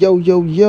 Yo,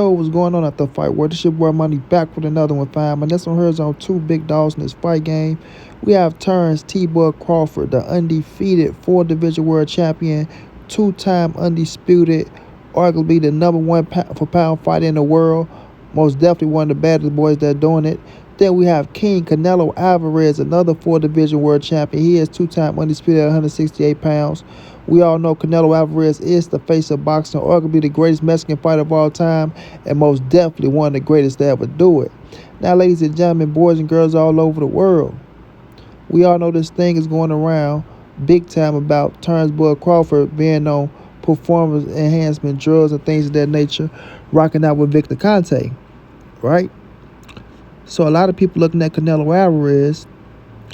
what's going on at the fight world? This your boy Money back with another one, fam. And this one here is on two big dogs in this fight game. We have Terence T-Bug Crawford, the undefeated four-division world champion, two-time undisputed, arguably the number one pound for pound fighter in the world. Most definitely one of the baddest boys that doing it. Then we have King Canelo Alvarez, another four-division world champion. He is two-time undisputed at 168 pounds. We all know Canelo Alvarez is the face of boxing, arguably the greatest Mexican fighter of all time, and most definitely one of the greatest to ever do it. Now, ladies and gentlemen, boys and girls all over the world, we all know this thing is going around big time about Terence Bud Crawford being on performance enhancement drugs and things of that nature, rocking out with Victor Conte, right? So a lot of people looking at Canelo Alvarez,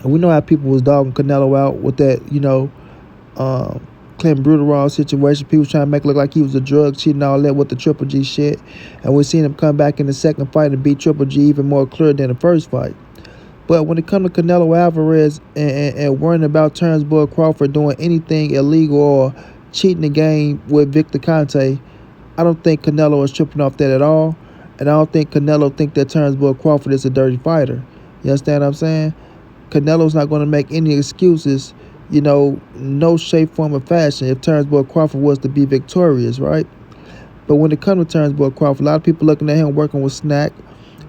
and we know how people was dogging Canelo out with that, Clint Brutal situation. People trying to make it look like he was a drug cheat and all that with the Triple G shit. And we seen him come back in the second fight and beat Triple G even more clear than the first fight. But when it comes to Canelo Alvarez and worrying about Terence Bud Crawford doing anything illegal or cheating the game with Victor Conte, I don't think Canelo is tripping off that at all. And I don't think Canelo think that Terence Bud Crawford is a dirty fighter. You understand what I'm saying? Canelo's not going to make any excuses, no shape, form, or fashion if Terence Bud Crawford was to be victorious, right? But when it comes to Terence Bud Crawford, a lot of people looking at him working with Snack,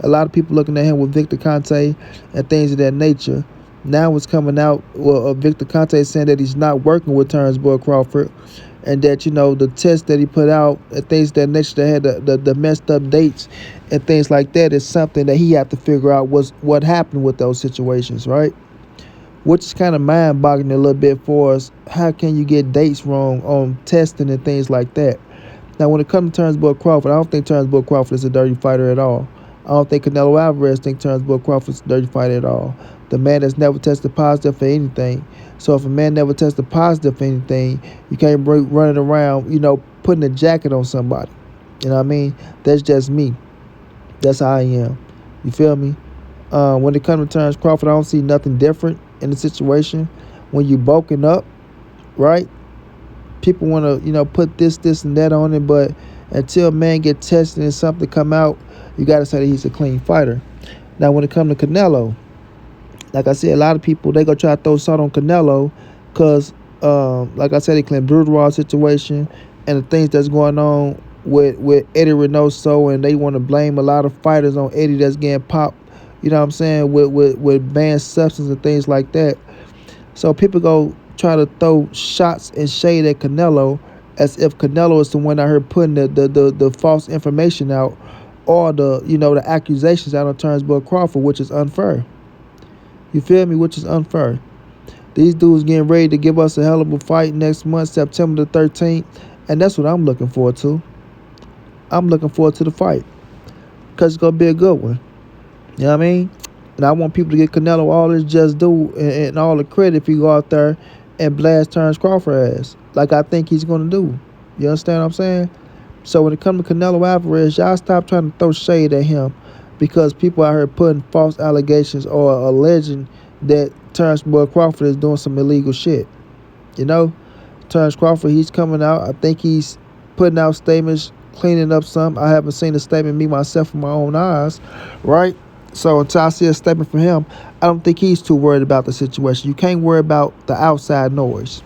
a lot of people looking at him with Victor Conte and things of that nature. Now it's coming out, Victor Conte saying that he's not working with Terence Bud Crawford, and that, the test that he put out and things of that nature that had the messed up dates and things like that is something that he had to figure out was what happened with those situations, right? Which is kind of mind-boggling a little bit for us. How can you get dates wrong on testing and things like that? Now, when it comes to Terence Bud Crawford, I don't think Terence Bud Crawford is a dirty fighter at all. I don't think Canelo Alvarez thinks Terence Bud Crawford is a dirty fighter at all. The man has never tested positive for anything. So if a man never tested positive for anything, you can't be running around, putting a jacket on somebody. You know what I mean? That's just me. That's how I am. You feel me? When it comes to Terence Crawford, I don't see nothing different in the situation. When you bulking up, right? People want to, put this, and that on it, but until a man get tested and something come out, you got to say that he's a clean fighter. Now, when it comes to Canelo, like I said, a lot of people, they go try to throw salt on Canelo because, like I said, the Clint Brutal situation and the things that's going on with Eddie Reynoso, and they want to blame a lot of fighters on Eddie that's getting popped, you know what I'm saying, with banned substance and things like that. So people go try to throw shots and shade at Canelo as if Canelo is the one out here putting the false information out, or the accusations out on Terence Bud Crawford, which is unfair. You feel me? Which is unfair. These dudes getting ready to give us a hell of a fight next month, September the 13th, and that's what I'm looking forward to. I'm looking forward to the fight because it's going to be a good one. You know what I mean? And I want people to get Canelo all his just due and all the credit if he go out there and blast Terence Crawford ass like I think he's going to do. You understand what I'm saying? So when it comes to Canelo Alvarez, y'all stop trying to throw shade at him because people out here putting false allegations or alleging that Terence Bud Crawford is doing some illegal shit. Terence Crawford, he's coming out. I think he's putting out statements, cleaning up some. I haven't seen a statement me myself with my own eyes, right? So until I see a statement from him, I don't think he's too worried about the situation. You can't worry about the outside noise.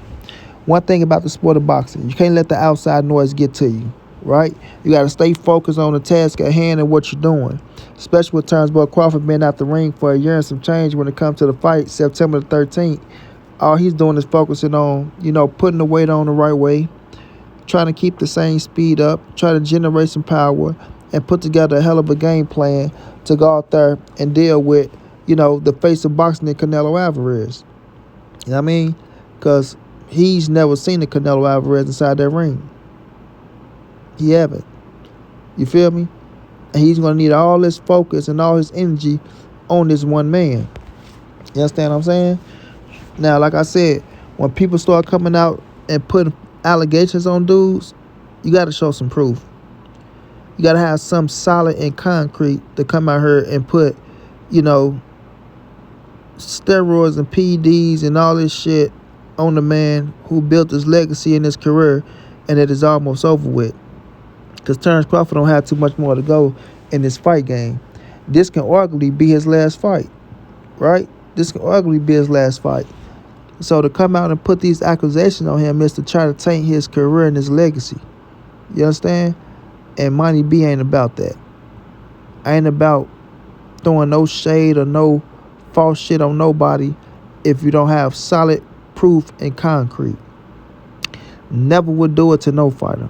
One thing about the sport of boxing, you can't let the outside noise get to you, right? You got to stay focused on the task at hand and what you're doing, especially with Terence Bud Crawford being out the ring for a year and some change when it comes to the fight, September the 13th. All he's doing is focusing on, putting the weight on the right way, trying to keep the same speed up, try to generate some power, and put together a hell of a game plan to go out there and deal with, the face of boxing in Canelo Alvarez. You know what I mean? Because he's never seen the Canelo Alvarez inside that ring. He haven't. You feel me? And he's going to need all his focus and all his energy on this one man. You understand what I'm saying? Now, like I said, when people start coming out and putting allegations on dudes, you got to show some proof. You got to have some solid and concrete to come out here and put, steroids and PEDs and all this shit on the man who built his legacy in his career and it is almost over with. because Terence Crawford don't have too much more to go in this fight game. This can arguably be his last fight, right? This can arguably be his last fight. So to come out and put these accusations on him is to try to taint his career and his legacy. You understand? And Monty B ain't about that. I ain't about throwing no shade or no false shit on nobody if you don't have solid proof and concrete. Never would do it to no fighter.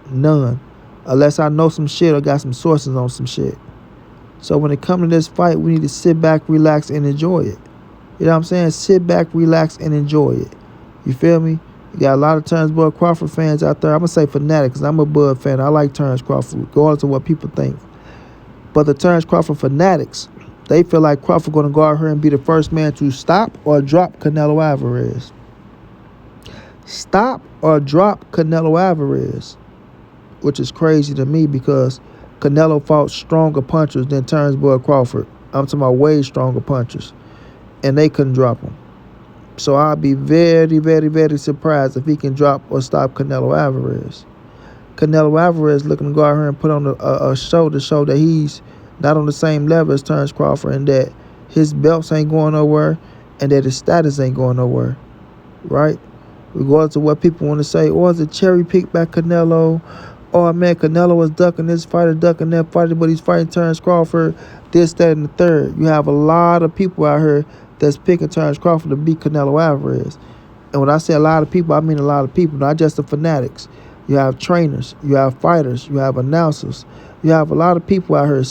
None. Unless I know some shit or got some sources on some shit. So when it comes to this fight, we need to sit back, relax, and enjoy it. You know what I'm saying? Sit back, relax, and enjoy it. You feel me? You got a lot of Terence Bud Crawford fans out there. I'm going to say fanatics, because I'm a Bud fan. I like Terence Crawford, regardless of what people think. But the Terence Crawford fanatics, they feel like Crawford going to go out here and be the first man to stop or drop Canelo Alvarez. Stop or drop Canelo Alvarez. Which is crazy to me because Canelo fought stronger punchers than Terence Bud Crawford. I'm talking about way stronger punchers. And they couldn't drop him. So I'll be very, very, very surprised if he can drop or stop Canelo Alvarez. Canelo Alvarez looking to go out here and put on a show to show that he's not on the same level as Terence Crawford and that his belts ain't going nowhere and that his status ain't going nowhere. Right? Regardless of what people want to say, or is it cherry picked by Canelo? Oh man, Canelo was ducking this fighter, ducking that fighter, but he's fighting Terence Crawford, this, that, and the third. You have a lot of people out here that's picking Terence Crawford to beat Canelo Alvarez. And when I say a lot of people, I mean a lot of people, not just the fanatics. You have trainers, you have fighters, you have announcers. You have a lot of people out here,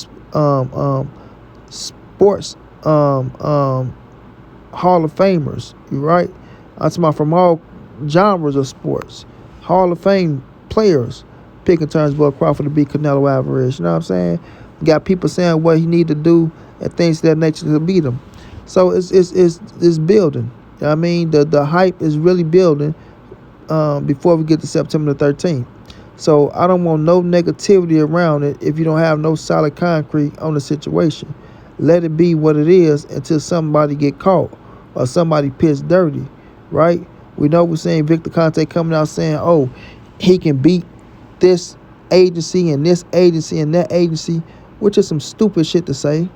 sports Hall of Famers, you right? I'm talking about from all genres of sports. Hall of Fame players picking Terence Bud Crawford to beat Canelo Alvarez. You know what I'm saying? You got people saying what he need to do and things of that nature to beat him. So it's building. You know what I mean? The hype is really building before we get to September the 13th. So I don't want no negativity around it if you don't have no solid concrete on the situation. Let it be what it is until somebody get caught or somebody pissed dirty, right? We know we're saying Victor Conte coming out saying, oh, he can beat this agency and this agency and that agency, which is some stupid shit to say,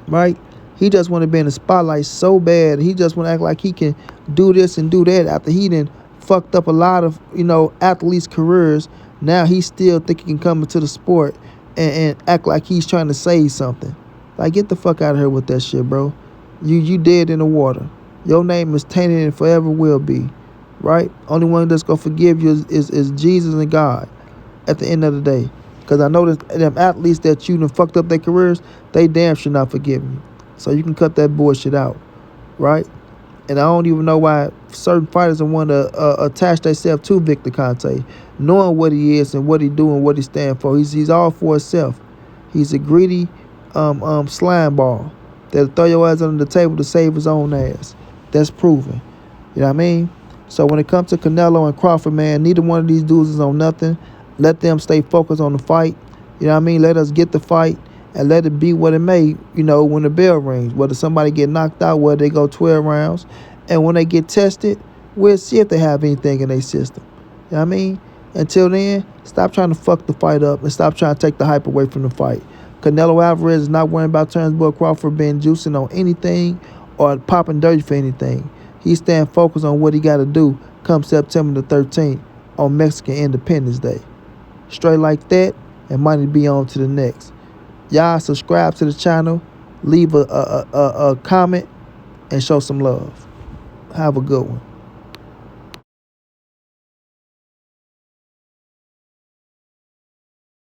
right? He just want to be in the spotlight so bad. He just want to act like he can do this and do that after he done fucked up a lot of, athletes' careers. Now he still think he can come into the sport and act like he's trying to say something. Like, get the fuck out of here with that shit, bro. You dead in the water. Your name is tainted and forever will be, right? Only one that's going to forgive you is Jesus and God at the end of the day. Because I know that them athletes that you done fucked up their careers, they damn should not forgive you. So you can cut that bullshit out, right? And I don't even know why certain fighters want to attach themselves to Victor Conte, knowing what he is and what he do and what he stand for. He's all for himself. He's a greedy slime ball that'll throw your ass under the table to save his own ass. That's proven. You know what I mean? So when it comes to Canelo and Crawford, man, neither one of these dudes is on nothing. Let them stay focused on the fight. You know what I mean? Let us get the fight and let it be what it may, when the bell rings. Whether somebody get knocked out, whether they go 12 rounds. And when they get tested, we'll see if they have anything in their system. You know what I mean? Until then, stop trying to fuck the fight up and stop trying to take the hype away from the fight. Canelo Alvarez is not worrying about Terence Bud Crawford being juicing on anything or popping dirty for anything. He's staying focused on what he got to do come September the 13th on Mexican Independence Day. Straight like that, and money be on to the next. Y'all subscribe to the channel, leave a comment, and show some love. Have a good one.